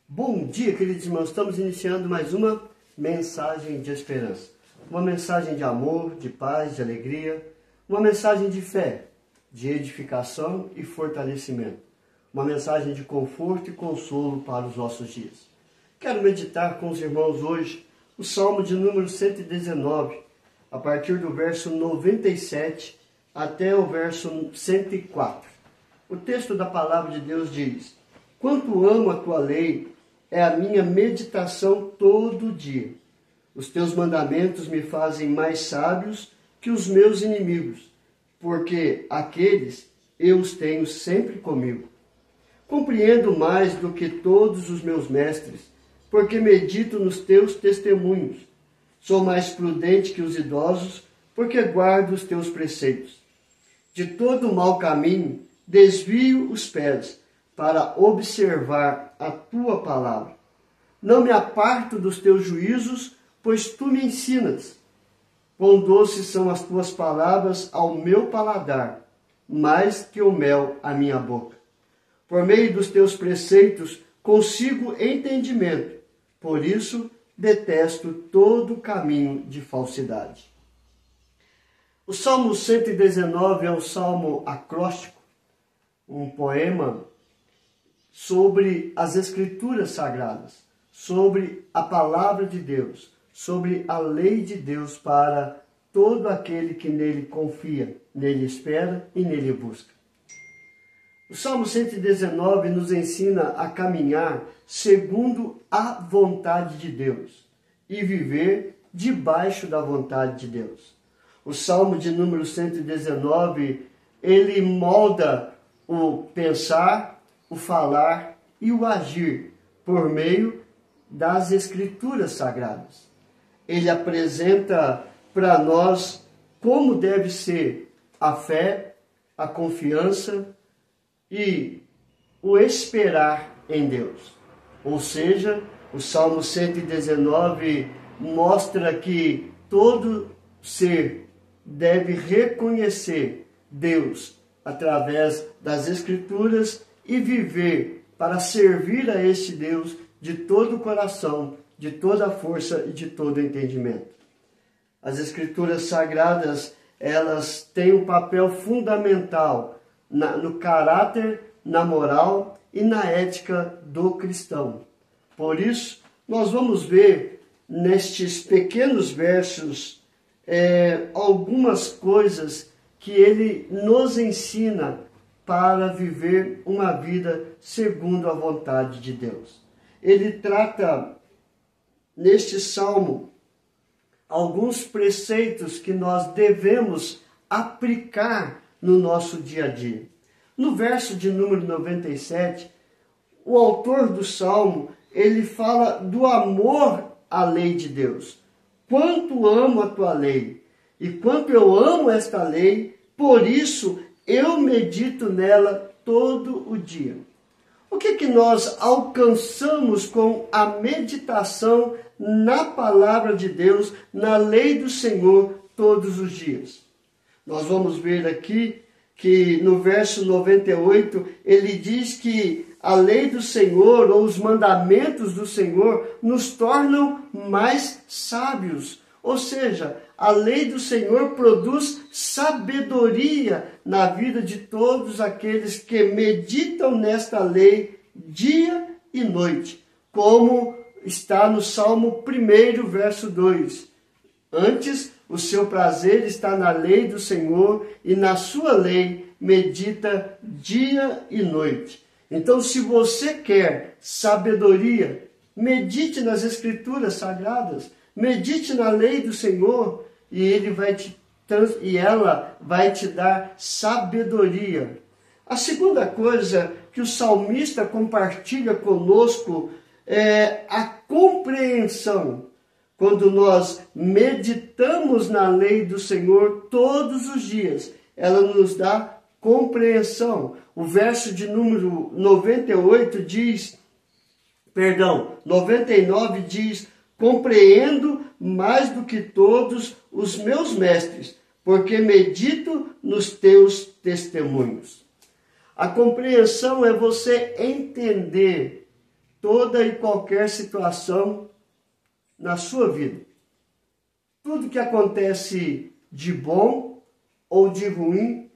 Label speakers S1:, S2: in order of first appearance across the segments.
S1: Bom dia, queridos irmãos. Estamos iniciando mais uma mensagem de esperança. Uma mensagem de amor, de paz, de alegria. Uma mensagem de fé, de edificação e fortalecimento. Uma mensagem de conforto e consolo para os nossos dias. Quero meditar com os irmãos hoje o Salmo de número 119, a partir do verso 97 até o verso 104. O texto da palavra de Deus diz: quanto amo a tua lei, é a minha meditação todo dia. Os teus mandamentos me fazem mais sábios que os meus inimigos, porque aqueles eu os tenho sempre comigo. Compreendo mais do que todos os meus mestres, porque medito nos teus testemunhos. Sou mais prudente que os idosos, porque guardo os teus preceitos. De todo mau caminho desvio os pés, para observar a tua palavra. Não me aparto dos teus juízos, pois tu me ensinas. Quão doces são as tuas palavras ao meu paladar, mais que o mel à minha boca. Por meio dos teus preceitos consigo entendimento, por isso detesto todo caminho de falsidade. O Salmo 119 é um salmo acróstico, um poema sobre as Escrituras Sagradas, sobre a Palavra de Deus, sobre a lei de Deus para todo aquele que nele confia, nele espera e nele busca. O Salmo 119 nos ensina a caminhar segundo a vontade de Deus e viver debaixo da vontade de Deus. O Salmo de número 119, ele molda o pensar, o falar e o agir por meio das Escrituras Sagradas. Ele apresenta para nós como deve ser a fé, a confiança e o esperar em Deus. Ou seja, o Salmo 119 mostra que todo ser deve reconhecer Deus através das Escrituras e viver para servir a este Deus de todo o coração, de toda a força e de todo o entendimento. As Escrituras Sagradas, elas têm um papel fundamental no caráter, na moral e na ética do cristão. Por isso, nós vamos ver nestes pequenos versos algumas coisas que ele nos ensina para viver uma vida segundo a vontade de Deus. Ele trata, neste salmo, alguns preceitos que nós devemos aplicar no nosso dia a dia. No verso de número 97, o autor do salmo, ele fala do amor à lei de Deus. Quanto amo a tua lei, e quanto eu amo esta lei, por isso eu medito nela todo o dia. O que nós alcançamos com a meditação na palavra de Deus, na lei do Senhor, todos os dias? Nós vamos ver aqui que no verso 98, ele diz que a lei do Senhor, ou os mandamentos do Senhor, nos tornam mais sábios. Ou seja, a lei do Senhor produz sabedoria na vida de todos aqueles que meditam nesta lei dia e noite, como está no Salmo 1, verso 2. Antes, o seu prazer está na lei do Senhor, e na sua lei medita dia e noite. Então, se você quer sabedoria, medite nas Escrituras Sagradas, medite na lei do Senhor, e ela vai te dar sabedoria. A segunda coisa que o salmista compartilha conosco é a compreensão. Quando nós meditamos na lei do Senhor todos os dias, ela nos dá compreensão. O verso de número 99 diz: compreendo mais do que todos os meus mestres, porque medito nos teus testemunhos. A compreensão é você entender toda e qualquer situação na sua vida. Tudo que acontece de bom ou de ruim,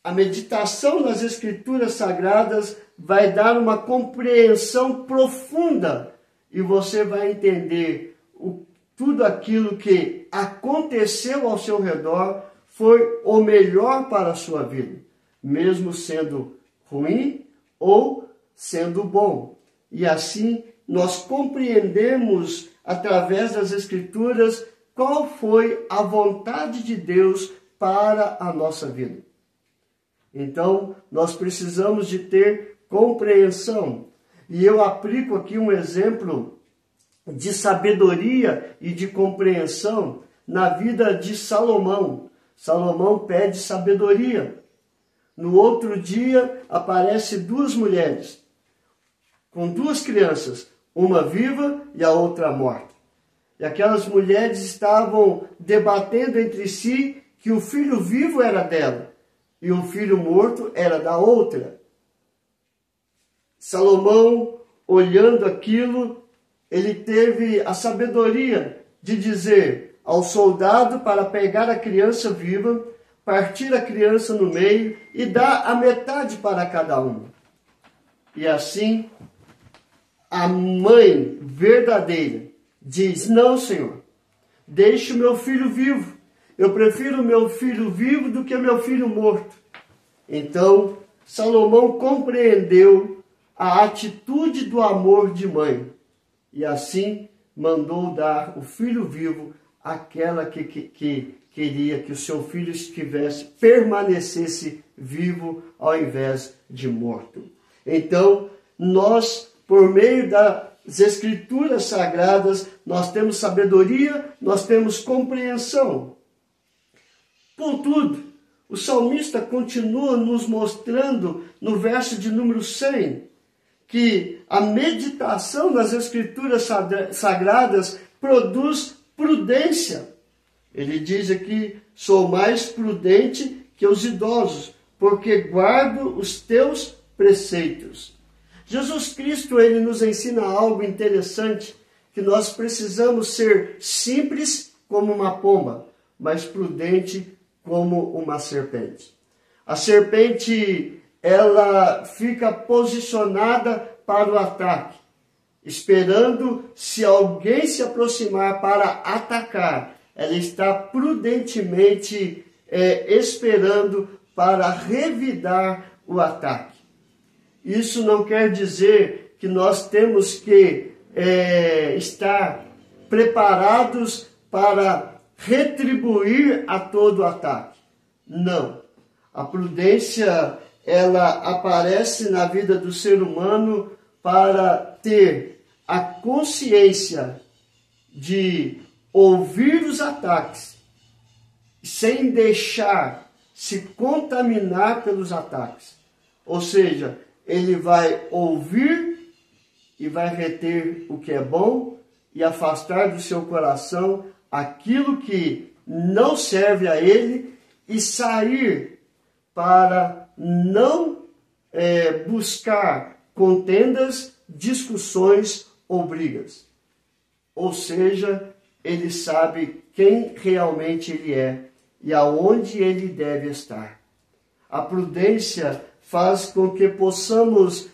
S1: a meditação nas Escrituras Sagradas vai dar uma compreensão profunda e você vai entender tudo aquilo que aconteceu ao seu redor foi o melhor para a sua vida, mesmo sendo ruim ou sendo bom. E assim nós compreendemos através das Escrituras qual foi a vontade de Deus para a nossa vida. Então, nós precisamos de ter compreensão. E eu aplico aqui um exemplo de sabedoria e de compreensão na vida de Salomão. Salomão pede sabedoria. No outro dia, aparecem duas mulheres, com duas crianças, uma viva e a outra morta. E aquelas mulheres estavam debatendo entre si que o filho vivo era dela e o filho morto era da outra. Salomão, olhando aquilo, ele teve a sabedoria de dizer ao soldado para pegar a criança viva, partir a criança no meio e dar a metade para cada um. E assim, a mãe verdadeira diz: não, Senhor, deixe o meu filho vivo. Eu prefiro o meu filho vivo do que o meu filho morto. Então, Salomão compreendeu a atitude do amor de mãe. E assim, mandou dar o filho vivo àquela que queria que o seu filho permanecesse vivo ao invés de morto. Então, nós, por meio das Escrituras Sagradas, nós temos sabedoria, nós temos compreensão. Contudo, o salmista continua nos mostrando no verso de número 100 que a meditação nas Escrituras Sagradas produz prudência. Ele diz aqui: sou mais prudente que os idosos, porque guardo os teus preceitos. Jesus Cristo, ele nos ensina algo interessante, que nós precisamos ser simples como uma pomba, mas prudente como uma serpente. A serpente, ela fica posicionada para o ataque, esperando se alguém se aproximar para atacar. Ela está prudentemente esperando para revidar o ataque. Isso não quer dizer que nós temos que estar preparados para retribuir a todo ataque. Não. A prudência, ela aparece na vida do ser humano para ter a consciência de ouvir os ataques, sem deixar se contaminar pelos ataques. Ou seja, ele vai ouvir e vai reter o que é bom e afastar do seu coração aquilo que não serve a ele e sair para não buscar contendas, discussões ou brigas. Ou seja, ele sabe quem realmente ele é e aonde ele deve estar. A prudência faz com que possamos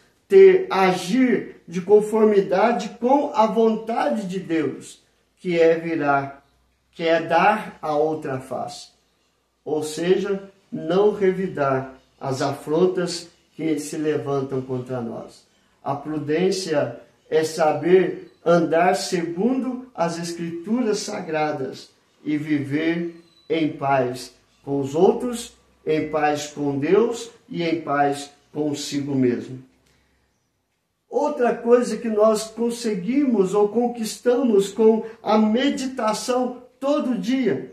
S1: agir de conformidade com a vontade de Deus, que é dar a outra face. Ou seja, não revidar as afrontas que se levantam contra nós. A prudência é saber andar segundo as Escrituras Sagradas e viver em paz com os outros, em paz com Deus e em paz consigo mesmo. Outra coisa que nós conseguimos ou conquistamos com a meditação todo dia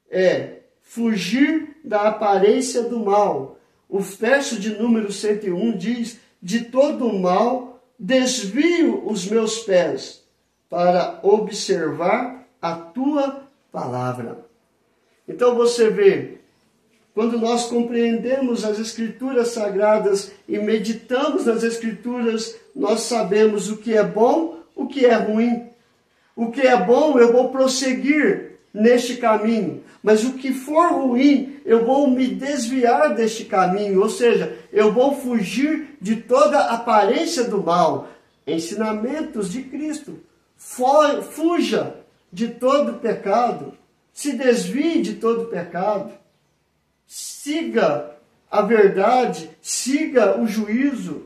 S1: é fugir da aparência do mal. O verso de número 101 diz: de todo o mal desvio os meus pés para observar a tua palavra. Então você vê, quando nós compreendemos as Escrituras Sagradas e meditamos nas Escrituras, nós sabemos o que é bom, o que é ruim. O que é bom, eu vou prosseguir neste caminho, mas o que for ruim, eu vou me desviar deste caminho, ou seja, eu vou fugir de toda aparência do mal. Ensinamentos de Cristo. Fuja de todo pecado, se desvie de todo pecado, siga a verdade, siga o juízo,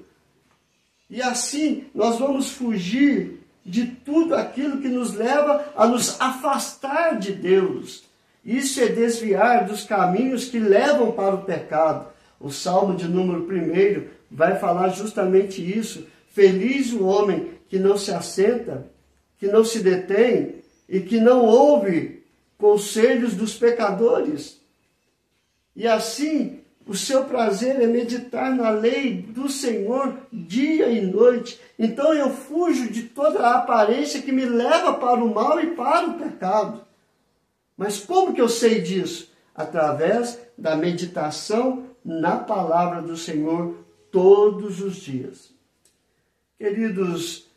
S1: e assim nós vamos fugir de tudo aquilo que nos leva a nos afastar de Deus. Isso é desviar dos caminhos que levam para o pecado. O Salmo de número 1 vai falar justamente isso. Feliz o homem que não se assenta, que não se detém e que não ouve conselhos dos pecadores. E assim, o seu prazer é meditar na lei do Senhor dia e noite. Então eu fujo de toda a aparência que me leva para o mal e para o pecado. Mas como que eu sei disso? Através da meditação na palavra do Senhor todos os dias. Queridos,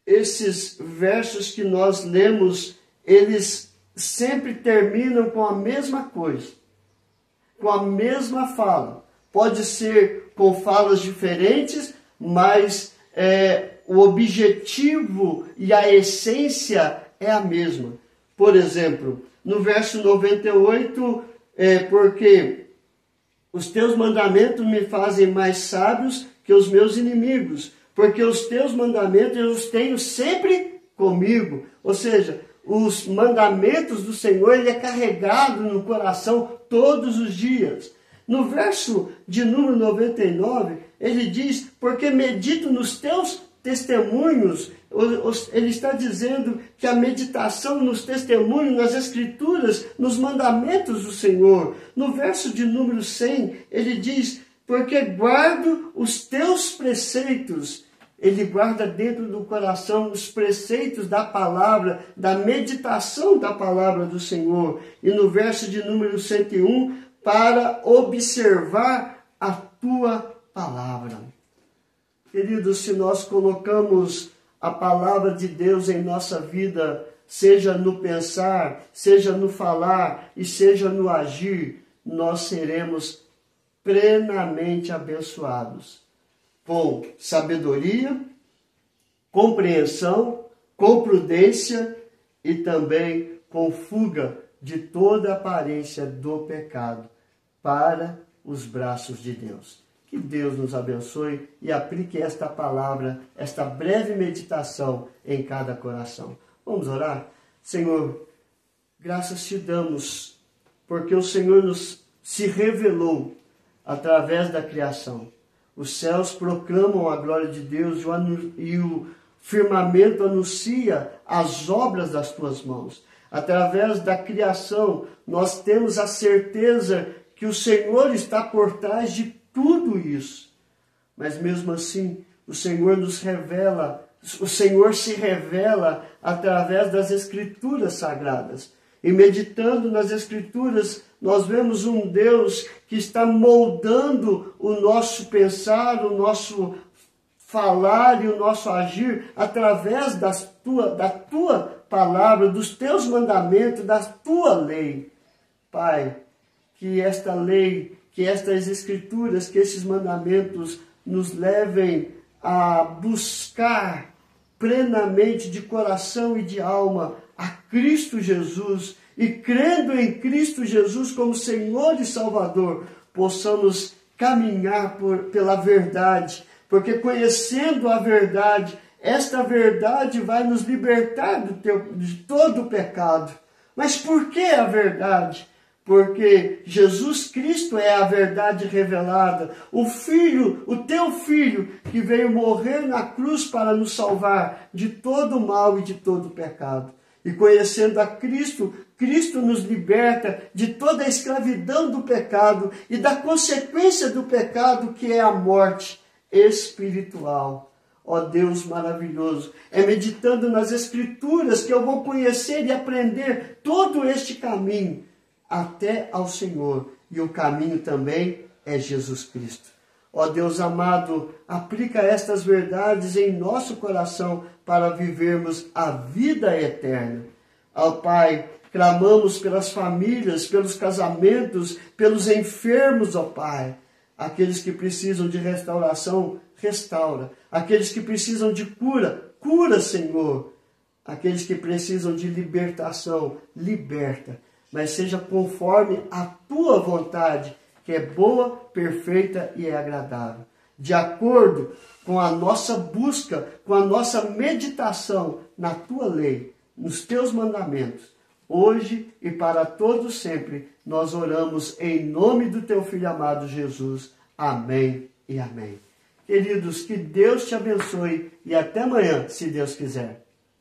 S1: esses versos que nós lemos, eles sempre terminam com a mesma coisa, com a mesma fala. Pode ser com falas diferentes, mas o objetivo e a essência é a mesma. Por exemplo, no verso 98, porque os teus mandamentos me fazem mais sábios que os meus inimigos, porque os teus mandamentos eu os tenho sempre comigo. Ou seja, os mandamentos do Senhor, ele é carregado no coração todos os dias. No verso de número 99, ele diz, porque medito nos teus testemunhos. Ele está dizendo que a meditação nos testemunhos, nas Escrituras, nos mandamentos do Senhor. No verso de número 100, ele diz, porque guardo os teus preceitos. Ele guarda dentro do coração os preceitos da palavra, da meditação da palavra do Senhor. E no verso de número 101, para observar a tua palavra. Queridos, se nós colocamos a palavra de Deus em nossa vida, seja no pensar, seja no falar e seja no agir, nós seremos plenamente abençoados. Com sabedoria, compreensão, com prudência e também com fuga de toda aparência do pecado para os braços de Deus. Que Deus nos abençoe e aplique esta palavra, esta breve meditação em cada coração. Vamos orar? Senhor, graças te damos, porque o Senhor nos se revelou através da criação. Os céus proclamam a glória de Deus e o firmamento anuncia as obras das tuas mãos. Através da criação, nós temos a certeza que o Senhor está por trás de tudo isso. Mas mesmo assim, o Senhor nos revela, o Senhor se revela através das Escrituras Sagradas. E meditando nas Escrituras, nós vemos um Deus que está moldando o nosso pensar, o nosso falar e o nosso agir através da tua palavra, dos teus mandamentos, da tua lei. Pai, que esta lei, que estas Escrituras, que esses mandamentos nos levem a buscar plenamente de coração e de alma a Cristo Jesus, e crendo em Cristo Jesus como Senhor e Salvador, possamos caminhar pela verdade, porque conhecendo a verdade, esta verdade vai nos libertar de todo o pecado. Mas por que a verdade? Porque Jesus Cristo é a verdade revelada, o Filho, o teu Filho, que veio morrer na cruz para nos salvar de todo o mal e de todo o pecado. E conhecendo a Cristo, Cristo nos liberta de toda a escravidão do pecado e da consequência do pecado, que é a morte espiritual. Ó Deus maravilhoso, é meditando nas Escrituras que eu vou conhecer e aprender todo este caminho até ao Senhor. e o caminho também é Jesus Cristo. Ó Deus amado, aplica estas verdades em nosso coração para vivermos a vida eterna. Ó Pai, clamamos pelas famílias, pelos casamentos, pelos enfermos, ó Pai. Aqueles que precisam de restauração, restaura. Aqueles que precisam de cura, cura, Senhor. Aqueles que precisam de libertação, liberta. Mas seja conforme a tua vontade, que é boa, perfeita e é agradável. De acordo com a nossa busca, com a nossa meditação na tua lei, nos teus mandamentos, hoje e para todos sempre, nós oramos em nome do teu Filho amado Jesus. Amém e amém. Queridos, que Deus te abençoe e até amanhã, se Deus quiser.